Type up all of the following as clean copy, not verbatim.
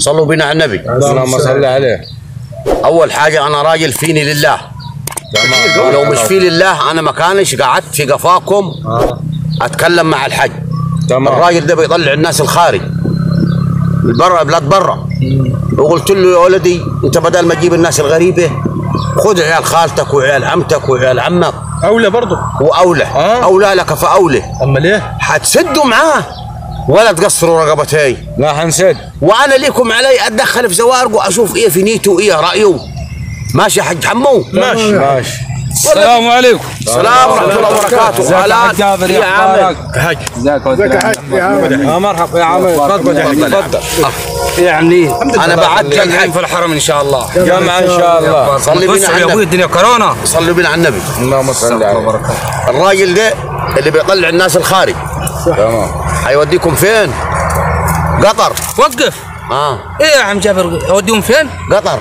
صلوا بنا على النبي. اللهم صل عليه. اول حاجه انا راجل فيني لله، تمام. ولو مش في لله انا ما كانش قعدت في قفاكم اتكلم مع الحج، تمام. الراجل ده بيطلع الناس الخارج البرا بلاد برا، وقلت له يا ولدي انت بدل ما تجيب الناس الغريبه خذ عيال خالتك وعيال عمتك وعيال عمك، اولى برضه واولى اولى لك فاولى. اما ليه؟ حتسدوا معاه ولا تقصروا رقبتي؟ لا حنسد. وانا ليكم علي اتدخل في زوارقه واشوف ايه في نيته وايه رايه. ماشي يا حاج حمو؟ ماشي ماشي. السلام عليكم. السلام ورحمه الله وبركاته. ازيك يا حاج جابر يا اخبارك؟ حاج ازيك يا حاج يا عم؟ مرحبا يا عم. تفضل. يعني انا بعت الحج في الحرم ان شاء الله. جمعه ان شاء الله. صلي بينا على النبي. الدنيا كورونا. صلي بينا على النبي. اللهم صل عليه. الراجل ده اللي بيطلع الناس الخارج، تمام. هيوديكم فين؟ قطر. وقف. ايه يا عم جابر اوديهم فين؟ قطر.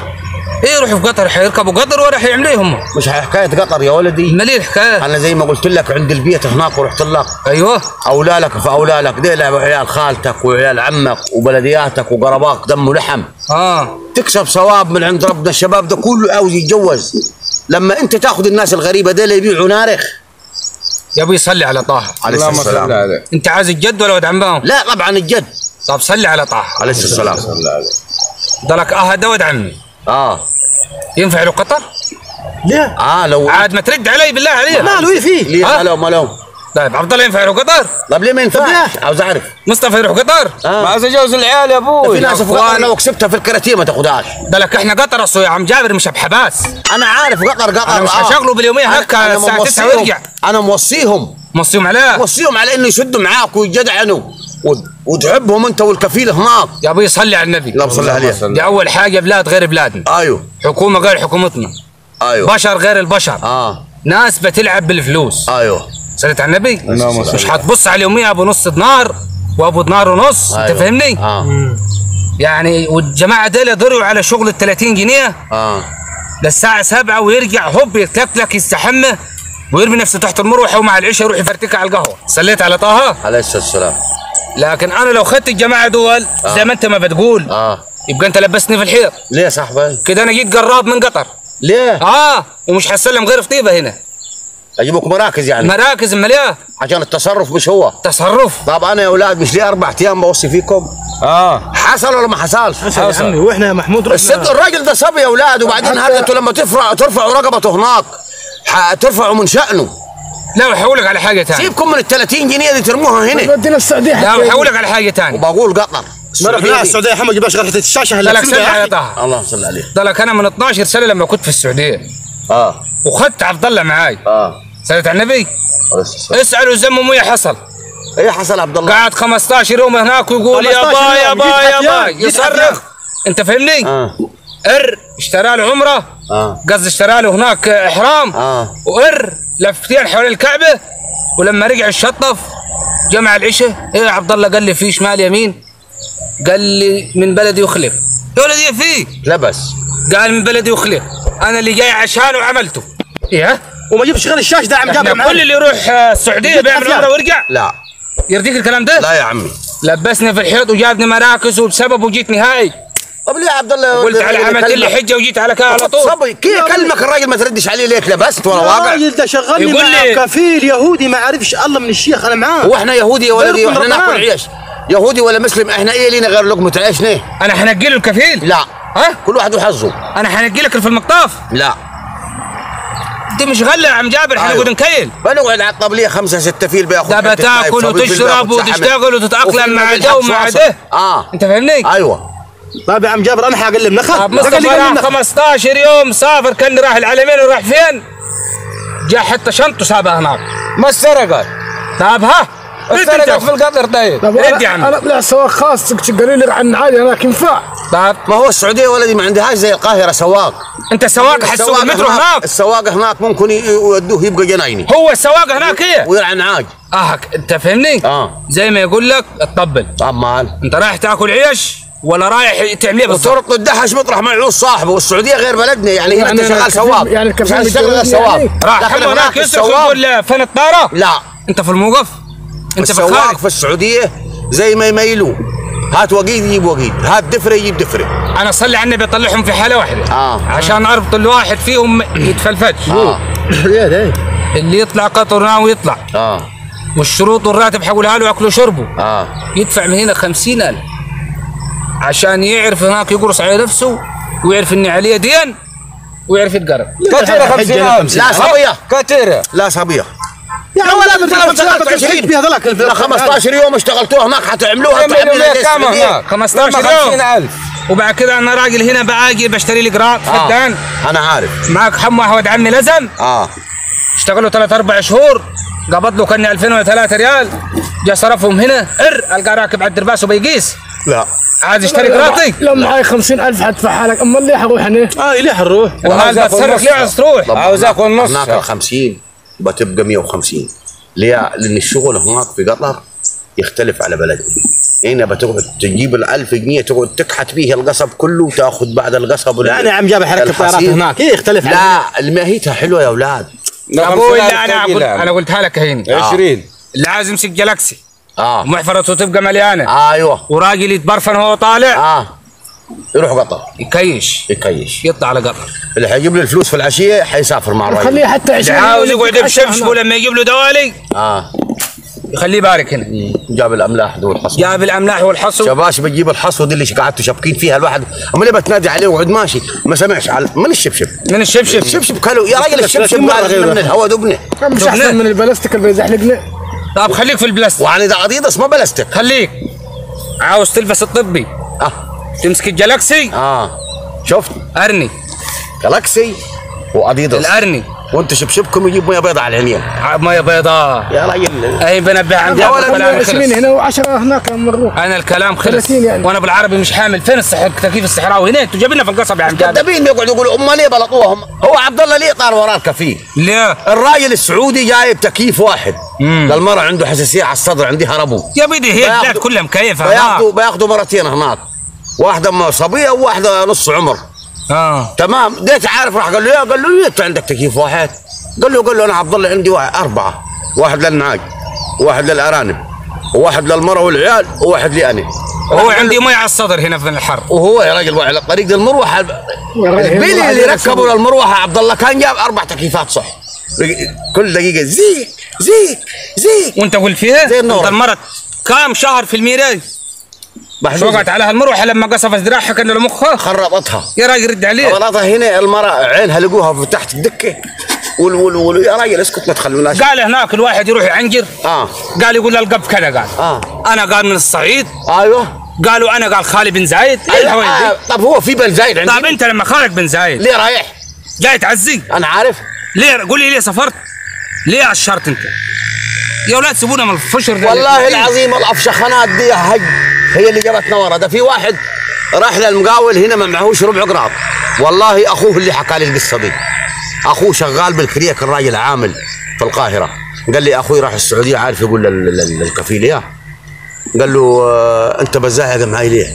ايه يروحوا في قطر؟ حيركبوا قطر ولا حيعملوا ايه هم؟ مش حكايه قطر يا ولدي. امال ايه الحكايه؟ انا زي ما قلت لك عند البيت هناك ورحت لك. ايوه. اولى لك فاولى لك، دي عيال خالتك وعيال عمك وبلدياتك وقرباك دم ولحم. تكسب ثواب من عند ربنا. الشباب ده كله عاوز يتجوز، لما انت تاخذ الناس الغريبه دي اللي يبيعوا نارخ. يا ابوي صلي على طه عليه السلام. انت عايز الجد ولا ولد عمهم؟ لا طبعا الجد. طب صلي على طه عليه السلام. ضلك ده ولد عمي. ينفع له قطر؟ ليه؟ لو عاد ما ترد علي بالله عليك. ماله ايه فيه؟ ليه مالهم؟ طيب عبد الله ينفع له قطر؟ طب ليه ما ينفعش؟ عاوز اعرف. مصطفى يروح قطر؟ ما عايز اتجوز العيال يا ابوي. في ناس في قطر لو كسبتها في الكراتيه ما تاخذهاش. ضلك احنا قطر اصله يا عم جابر مش بحباس. انا عارف قطر انا مش هشغله باليوميه هكا الساعه 9 ويرجع. انا موصيهم على انه يسدوا معاك ويجدعنوا وتحبهم انت والكفيل هناك. يا ابوي صلي على النبي. اللهم صل عليه. دي اول حاجه بلاد غير بلادنا. ايوه. حكومه غير حكومتنا. ايوه. بشر غير البشر. ناس بتلعب بالفلوس. ايوه. صليت على النبي. مش هتبص على اليوميه ابو نص دينار وابو دينار ونص. انت فاهمني؟ يعني والجماعه دول ضروا على شغل ال 30 جنيه للساعه 7 ويرجع هوب يتلكلك يستحمى ويرمي نفسه تحت المروحه ومع العشاء يروح يفرتكها على القهوه. صليت على طه عليه السلام. لكن انا لو خدت الجماعه دول زي ما انت ما بتقول يبقى انت لبسني في الحيط. ليه يا صاحبي؟ كده انا جيت قراب من قطر. ليه؟ ومش هسلم غير في طيبه هنا. اجيبك مراكز يعني؟ مراكز امال ايه؟ عشان التصرف مش هو تصرف. طب انا يا اولاد مش لي 4 ايام بوصي فيكم؟ حصل ولا ما حصلش؟ حصل يا عمي. واحنا يا محمود الصدق الراجل ده صبي يا اولاد. وبعدين هذا انتوا لما ترفعوا رقبته هناك ترفعوا من شأنه. لا وهقول لك على حاجه ثانيه. سيبكم من ال 30 جنيه دي ترموها هنا. ودينا السعوديه. لا وهقول لك على حاجه ثانيه. وبقول قطر. ما رحنا السعوديه يا محمد جبنا شغله الشاشه هلا. صل على طه. اللهم صل عليه. ضلك انا من 12 سنه لما كنت في السعوديه. وخدت عبد الله معاي. صليت على النبي. اسالوا زمهم ايه حصل. ايه حصل عبد الله؟ قعد 15 يوم هناك ويقول يا باي يا باي يا باي يصرخ. انت فاهمني؟ اشترى له عمره. قصدي اشترى له هناك احرام. لفتين حول الكعبه. ولما رجع الشطف جمع العشاء. ايه يا عبد الله؟ قال لي في شمال يمين. قال لي من بلدي يخلق. يا ولدي فيه لبس. قال من بلدي يخلق. انا اللي جاي عشانه وعملته. ايه؟ وما جيبش غير الشاشه ده عم جابر. كل اللي يروح السعوديه بيعمل عمره ويرجع. لا يرضيك الكلام ده؟ لا يا عمي. لبسني في الحيط وجابني مراكز وبسببه جيت نهائي. طب ليه يا عبد الله؟ قلت على عملت لي حجه وجيت على كده على طول. صبي كيف كلمك الراجل ما تردش عليه ليك؟ لبست ولا واقع؟ الراجل ده شغلني مع كفيل يهودي ما عرفش الله من الشيخ. انا معاه. واحنا يهودي يا ولدي واحنا ناكل عيش. يهودي ولا مسلم احنا ايه لينا غير لقمه عيش؟ ليه؟ انا هنقي له الكفيل؟ لا. كل واحد وحظه. انا هنقي لك في المقطاف؟ لا. دي مش غله يا عم جابر. هنقعد نكيل. بنقعد على الطبليه 5 6 فيل بياخذ. ده بتاكل وتشرب وتشتغل وتتاقلم مع ده ومع ده. انت فاهمني؟ ايوه. طيب يا عم جابر انا هقلم نخل. مصطفى راح 15 يوم سافر. كان راح العلمين وراح فين؟ جاء حتى شنطه سابها هناك. ما سرقت. طب سرقت في القطر. طيب رد يا عم. انا طلع سواق خاص قالوا لي عن عادي هناك ينفع. طب ما هو السعوديه ولدي ما عندهاش زي القاهره سواق. انت سواق حتسوق المترو هناك. السواق هناك ممكن يودوه يبقى جنايني. هو السواق هناك ايه؟ ويرعن عاج. انت فاهمني؟ زي ما يقول لك تطبل. طب مال انت رايح تاكل عيش ولا رايح تعمل ايه بالظبط؟ وتربط الدحش مطرح ما يعوز صاحبه. والسعوديه غير بلدنا يعني هنا انت شغال سواق. يعني الكفيل يشتغل غير سواق. راح هناك يصرخ يقول فين الطاره؟ لا. انت في الموقف. انت في السواق في السعوديه زي ما يميلوا هات وقيد يجيب وقيد، هات دفره يجيب دفره. انا صلي على النبي اطلعهم في حاله واحده عشان اربط الواحد فيهم يتفلفتش. اللي يطلع قطر ناوي يطلع والشروط والراتب حقولها له اكله وشربه يدفع من هنا 50,000 عشان يعرف هناك يقرص على نفسه ويعرف ان عليه دين ويعرف يتقرب. كثيرة 50,000. لا صبيه كثيرة. لا صبيه يا ولد انت 15 يوم اشتغلتوها هناك حتعملوها كم هناك؟ 15 يوم 50,000. وبعد كده انا راجل هنا باجي بشتري لي قراط فدان. انا عارف. معك حمو احمد عمي لزم اشتغل له 3-4 شهور قبض له كان 2000 ولا 3 ريال جا صرفهم هنا القى راكب على الدرباس وبيقيس. لا عايز اشتري قراطي لو معي 50,000 حدفعها لك، اما اللي حروح هنا ليه حنروح؟ وهذا تصرف ليه عايز تروح؟ عاوز اكل نص. هناك ال 50 بتبقى 150. ليه؟ لان الشغل هناك في قطر يختلف على بلدنا. هنا بتقعد تجيب ال 1000 جنيه تقعد تكحت بيه القصب كله وتاخذ بعد القصب يعني عم جاب حركه الطيارات هناك يختلف. لا الماهيتها حلوه يا اولاد. ابوي انا قلتها لك هيني 20 اللي عايز يمسك جلاكسي محفرته تبقى مليانه ايوه وراجل يتبرفن وهو طالع يروح قطر يكيش يطلع على قطر. اللي حيجيب له الفلوس في العشيه حيسافر مع الراجل. خليه حتى 20 عاوز يقعد بشبشبه لما يجيب له دوالي يخليه بارك هنا. جاب الاملاح والحصو. جاب الاملاح والحصو. شباش بتجيب الحصو دي اللي قعدتوا شابكين فيها الواحد اما ليه بتنادي عليه وقعد ماشي ما سمعش من الشبشب. الشبشب كلو يا راجل الشبشب من الهواء دبنه. مش احسن من البلاستيك اللي بيزحلقنا. طب خليك في البلاستيك. وعني ده اديداس ما بلاستيك. خليك عاوز تلبس الطبي تمسك الجلاكسي شفت ارني جلاكسي واديداس الارني وانت شبشبكم يجيب ميه بيضاء على العينين. ميه بيضاء يا راجل. اي بنبه عن جاب 20 هنا و10 هناك لما نروح. انا الكلام خلص يعني. وانا بالعربي مش حامل. فين تكييف الصحراوي هنا؟ انتوا جايبيننا في القصب يا عم جابر. كذابين يقعدوا يقولوا امال ليه بلطوهم؟ هو عبد الله ليه طار وراه الكفيل؟ ليه؟ الراجل السعودي جايب تكييف واحد للمرأة عنده حساسية على الصدر عندها ربو. يا بيدي هي البلاد كلها مكيفة. بياخذوا مرتين هناك واحدة صبية وواحدة نص عمر. تمام ديت عارف راح قال له قال له انت عندك تكييف واحد؟ قال له انا عبد الله عندي 4 واحد للنعاج وواحد للارانب وواحد للمرأة والعيال وواحد لي انا. وهو عندي مي على الصدر هنا في الحر. وهو يا راجل على طريق المروحة البلي اللي ركبوا للمروحة عبد الله كان جاب 4 تكييفات صح. كل دقيقة زيك زيك زيك. وانت قلت فيها؟ زي النور. انت المرت كام شهر في الميراج؟ وقعت عليها المروحه لما قصفت ذراعها كان له مخها خربتها. يا راجل رد عليه. خربتها هنا المرأة عينها لقوها في تحت الدكة يا راجل اسكت ما تخلوناش. قال هناك الواحد يروح يعنجر قال يقول له القب كذا قال انا قال من الصعيد ايوه قالوا انا قال خالي بن زايد. طب هو في بن زايد عندي. طب انت لما خالك بن زايد ليه رايح؟ جاي تعزي؟ انا عارف. ليه قول لي ليه سافرت؟ ليه عشرت انت؟ يا اولاد سيبونا من الفشر ده. والله العظيم الافشخانات دي هي اللي جابتنا ورا. ده في واحد راح للمقاول هنا ما معهوش ربع قراط. والله اخوه اللي حكى لي القصه دي. اخوه شغال بالكريك الراجل عامل في القاهره. قال لي اخوي راح السعوديه عارف يقول للكفيل يا قال له انت بزاهق معي ليه؟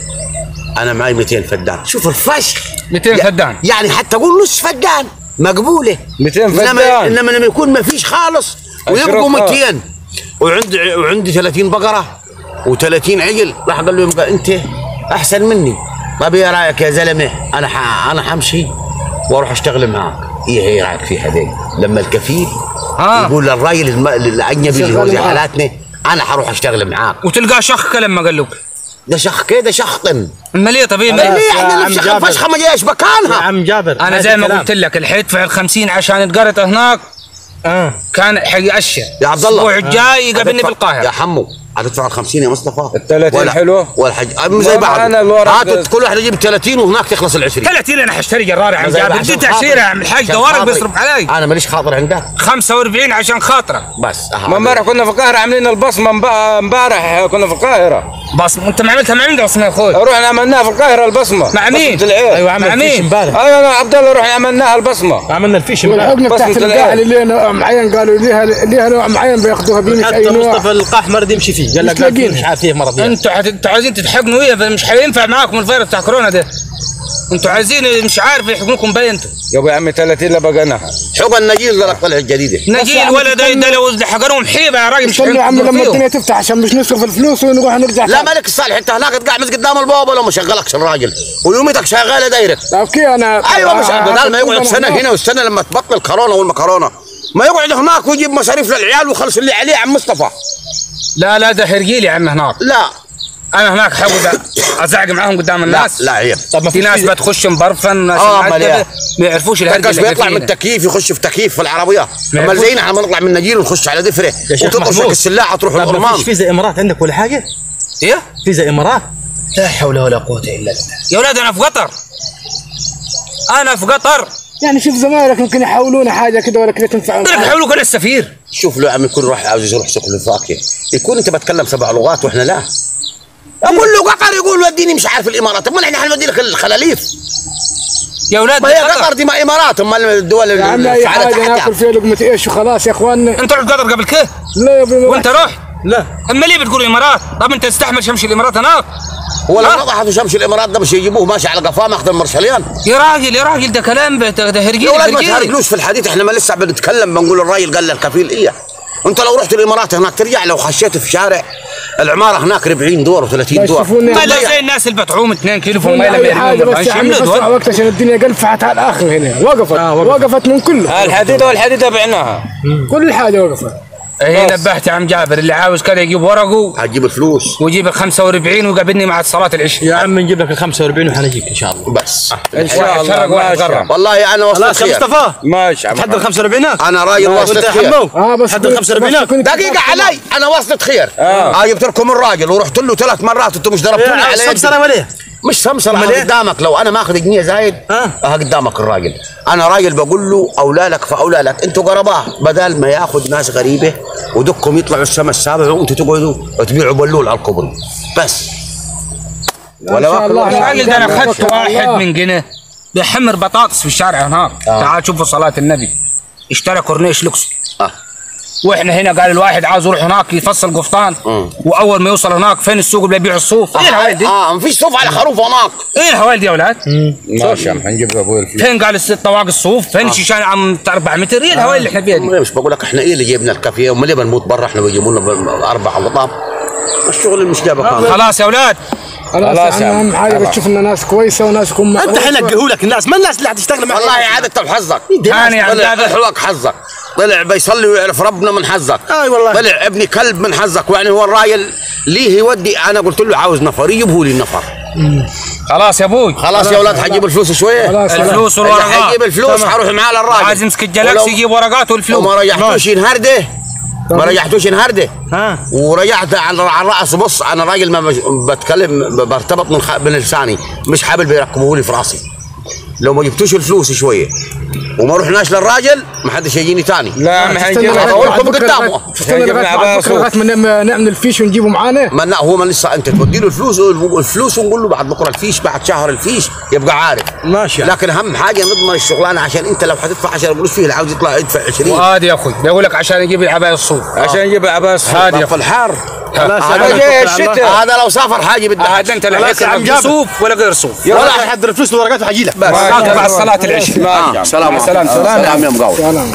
انا معي 200 فدان. شوف الفشخ 200 فدان يعني حتى اقول نص فدان مقبوله 200 فدان. انما لما يكون ما فيش خالص ويبقوا 200 وعندي 30 بقره و30 عجل. راح قال له انت احسن مني. طب ايه رايك يا زلمه؟ انا حمشي واروح اشتغل معاك. ايه رايك في هذيك؟ لما الكفيل يقول للراجل الاجنبي اللي هو زي حالاتنا انا حروح اشتغل معاك وتلقاه شخ لما قال لك ده شخ كده شخطن. امال ايه طبيعي؟ ليه احنا نفشخ الفشخه ما جايش مكانها. يا عم جابر انا زي ما قلت لك اللي حيدفع ال 50 عشان يتقرط هناك كان حيأشر يا عبد الله. الاسبوع الجاي يقابلني في القاهره. يا حمو هتدفع ال 50 يا مصطفى. ال 30 حلوه والحج زي بعض. هات كل واحد يجيب 30 وهناك تخلص ال 20. 30 انا حاشتري جرار يا عم جابر. دي تاشيره يا عم الحاج ده ورق بيصرف علي. انا ماليش خاطر عندك 45 عشان خاطرك بس. ما امبارح كنا في القاهره عاملين البصمه. امبارح كنا في القاهره. بصمه انت ما عملتها مع مين بصمه يا اخوي؟ رحنا عملناها في القاهره البصمه. مع مين؟ ايوه عمل الفيش امبارح. ايوه انا عبد الله رحنا عملناها البصمه. عملنا الفيش امبارح. والحقنه بتاعت القاع اللي لها معين قالوا ليها نوع معين بياخذوها بيمشي حتى اي نوع. مصطفى اللقاح ما رضي يمشي فيه قال لك مش عارف ايه مرض. انتوا عايزين تتحقنوا ايه مش هينفع معاكم الفيروس بتاع كورونا ده. انتوا عايزين مش عارف يحكموكم بي انتوا. يا عمي 30 لا بقى حقن النجيل ده طلع الجديده. نجيل ولا ده لو حقنهم حيبه يا راجل. مش يا عم لما الدنيا تفتح عشان مش نصرف الفلوس ونروح نرجع. لا مالك الصالح انت هناك تقعد قدام البوابه لو ما شغلكش الراجل ويوميتك شغاله دايرك. طيب كيف انا ايوه مش بدل ما يقعد سنه هنا والسنه لما تبطل كورونا والمكرونه ما يقعد هناك ويجيب مصاريف للعيال ويخلص اللي عليه عم مصطفى. لا ده هرجيل يا عم هناك. لا انا هناك حاول ازعق معاهم قدام الناس. لا عيب. طب في ناس بتخش مبرفن ناس ما يعرفوش الهرجله. التكاش بيطلع من التكييف يخش في تكييف في العربيه. اما زينا احنا بنطلع من النجيل ونخش على دفره وتطرشك السلاحه تروح الغرمان. مفيش فيزا امارات عندك ولا حاجه؟ ايه؟ فيزا امارات؟ لا حول ولا قوه الا بالله. يا ولاد انا في قطر. انا في قطر. يعني شوف زمايلك ممكن يحولونا حاجه كده ولا كده تنفع. يحولوك انا السفير. شوف له عم يكون راح عاوز يروح سوق الفواكه يكون انت بتكلم 7 لغات واحنا لا. اقول له قطر يقول وديني مش عارف الامارات. امال احنا هنودي لك الخلاليف. يا ولاد ما هي قطر دي ما امارات. امال الدول يا عم اي حاجه ناكل فيها لقمه ايش وخلاص يا اخواننا. انت رحت قطر قبل كده؟ لا يا ابني. وانت رحت؟ لا. اما ليه بتقول امارات؟ طب انت تستحمل شمس الامارات هناك؟ هو لو نضحت وشمس الامارات ده مش يجيبوه ماشي على قفاه ماخذ المرشليان. يا راجل ده كلام ده هرجيل. يا ولاد ما تهرجلوش في الحديث. احنا ما لسه بنتكلم بنقول الراجل قال للكفيل ايه. انت لو رحت الامارات هناك ترجع لو خشيت في شارع العماره هناك 40 دور و30 دور. ما لا زي الناس اللي بتعوم 2 كيلو في الميه. اي حاجه بس يعملوا وقت عشان الدنيا قلفت على الاخر هنا. وقفت من كله. الحديده بعناها. كل حاجه وقفت. ايه نبهت يا عم جابر اللي عاوز كذا يجيب ورقه. هتجيب الفلوس ويجيب ال 45 ويقابلني مع صلاه العشاء. يا عم نجيب لك ال 45 وحنجيك ان شاء الله. بس ان شاء الله. والله انا وصلت خير. مصطفى ماشي عم. تحضر ال 45 انا راجل وصلت خير. بس تحضر ال 45 دقيقه علي انا وصلت خير. جبت لكم الراجل ورحت له 3 مرات انتم مش ضربتوني على سمسره وليه؟ مش سمسره قدامك. لو انا ماخذ جنيه زايد قدامك الراجل. انا راجل بقول له اولى لك فاولى لك. انتوا قرباه بدل ما ياخذ ناس غريبه ودكم يطلعوا السما السابع وانتوا تقعدوا وتبيعوا بلول على الكوبري بس. ولا الراجل ده انا اخذت واحد من جنيه بيحمر بطاطس في الشارع هناك. تعال شوفوا صلاه النبي. اشترى كورنيش لوكسي. واحنا هنا قال الواحد عاوز يروح هناك يفصل قفطان. واول ما يوصل هناك فين السوق اللي بيبيع الصوف؟ ايه الهوايل دي؟ مفيش صوف على خروف هناك. ايه الهوايل دي يا ولاد؟ ماشي عم حنجيب ابوي الفلوس. فين قال الست طواق الصوف؟ فين شيشان عم 4 متر؟ ايه الهوايل اللي احنا فيها دي؟ مش بقول لك احنا ايه اللي جبنا الكافيه امال ليه بنموت برا احنا بيجيبوا لنا 4 قطام. الشغل اللي مش جابك. خلاص يا ولاد. خلاص يا عم. اهم حاجه بتشوف ان ناس كويسه وناس يكون انت حينقهوا لك الناس. ما الناس اللي هتشتغل معك. والله عادة بحظك. ثاني يا طلع حلوك حظك. طلع بيصلي ويعرف ربنا من حظك. والله. طلع ابن كلب من حظك. يعني هو الراجل ليه يودي. انا قلت له عاوز نفر يجيبوا لي النفر. خلاص يا ابوي. خلاص يا اولاد حجيب الفلوس شويه. الفلوس والورقات. حجيب الفلوس حروح معاه للراجل. عايز يمسك الجلاكسي يجيب ورقات والفلوس. وما ريحتوش ينهرده. ما ريحتوش ينهرده. وريحت على الراس. بص انا راجل ما بتكلم برتبط من لساني. مش حابل بيركبوه لي في راسي. لو ما جبتوش الفلوس شويه وما رحناش للراجل ما حدش هيجيني ثاني. لا ما هيجي لكم قدامه. لغايه ما نعمل الفيش ونجيبه معانا. ما هو ما لسه انت تودي له الفلوس ونقول له بعد بكره الفيش بعد شهر الفيش يبقى عارف. ماشي. لكن اهم حاجه نضمن الشغلانه عشان انت لو حتدفع 10 قروش فيه اللي عاوز يطلع يدفع 20. وهذه يا اخوي بقول لك عشان يجيب العبايه الصوف. عشان يجيب العبايه الصوف. هذه في الحار. هذا جاي الشتاء. هذا لو سافر حاجه بدك. هذا انت لا حيك صوف ولا غير صوف. ولا حيحضر الفلوس والورقات وحجي لك. بعد صلاه العشاء. سلام سلام سلام يا مقاول.